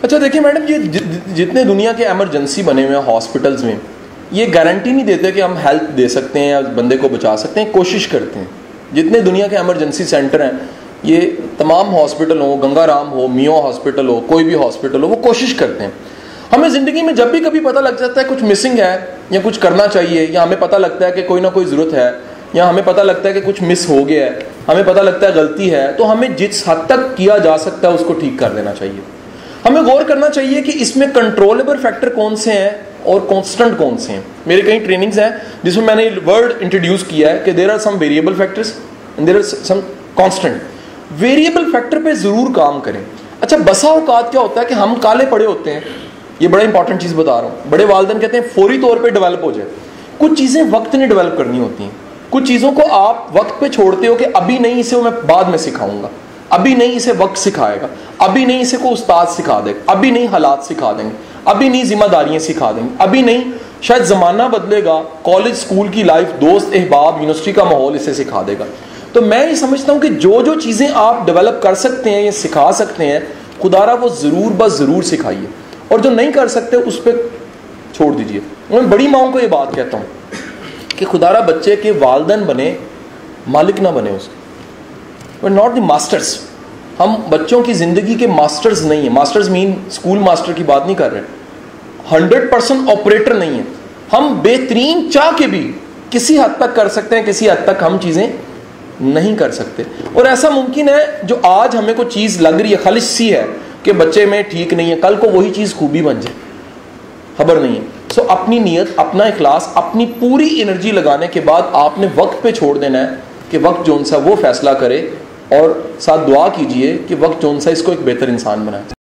अच्छा देखिए मैडम, ये जितने दुनिया के एमरजेंसी बने हुए हैं हॉस्पिटल्स में, ये गारंटी नहीं देते कि हम हेल्प दे सकते हैं या बंदे को बचा सकते हैं। कोशिश करते हैं। जितने दुनिया के एमरजेंसी सेंटर हैं, ये तमाम हॉस्पिटल हो, गंगाराम हो, मियो हॉस्पिटल हो, कोई भी हॉस्पिटल हो, वो कोशिश करते हैं। हमें ज़िंदगी में जब भी कभी पता लग जाता है कुछ मिसिंग है या कुछ करना चाहिए, या हमें पता लगता है कि कोई ना कोई ज़रूरत है, या हमें पता लगता है कि कुछ मिस हो गया है, हमें पता लगता है गलती है, तो हमें जिस हद तक किया जा सकता है उसको ठीक कर देना चाहिए। हमें गौर करना चाहिए कि इसमें कंट्रोलेबल फैक्टर कौन से हैं और कांस्टेंट कौन से हैं। मेरे कई ट्रेनिंग्स हैं जिसमें मैंने वर्ड इंट्रोड्यूस किया है कि there are some variable factors and there are some constant. Variable factor पे जरूर काम करें। अच्छा, बसा औकात क्या होता है कि हम काले पड़े होते हैं, ये बड़ा इंपॉर्टेंट चीज़ बता रहा हूँ। बड़े वालिदैन कहते हैं फौरी तौर पर डेवलप हो जाए। कुछ चीज़ें वक्त ने डेवलप करनी होती हैं। कुछ चीज़ों को आप वक्त पे छोड़ते हो कि अभी नहीं, इसे मैं बाद में सिखाऊंगा, अभी नहीं इसे वक्त सिखाएगा, अभी नहीं इसे को उस्ताद सिखा देगा, अभी नहीं हालात सिखा देंगे, अभी नहीं जिम्मेदारियां सिखा देंगे, अभी नहीं शायद ज़माना बदलेगा, कॉलेज स्कूल की लाइफ, दोस्त अहबाब, यूनिवर्सिटी का माहौल इसे सिखा देगा। तो मैं ये समझता हूँ कि जो जो चीज़ें आप डेवलप कर सकते हैं या सिखा सकते हैं, खुदारा वो ज़रूर बस ज़रूर सिखाइए, और जो नहीं कर सकते उस पर छोड़ दीजिए। मैं बड़ी माओं को ये बात कहता हूँ कि खुदारा बच्चे के वालिदैन बने, मालिक ना बने उसके। We're not the masters। हम बच्चों की ज़िंदगी के मास्टर्स नहीं है। मास्टर्स मीन स्कूल मास्टर की बात नहीं कर रहे। 100% ऑपरेटर नहीं है। हम बेहतरीन चाह के भी किसी हद तक कर सकते हैं, किसी हद तक हम चीज़ें नहीं कर सकते। और ऐसा मुमकिन है जो आज हमें कोई चीज़ लग रही है, खलिश सी है कि बच्चे में ठीक नहीं है, कल को वही चीज़ खूबी बन जाए, खबर नहीं है। सो अपनी नीयत, अपना इखलास, अपनी पूरी एनर्जी लगाने के बाद आपने वक्त पे छोड़ देना है कि वक्त जो सा वो फैसला करे, और साथ दुआ कीजिए कि वक्त जो सा इसको एक बेहतर इंसान बनाए।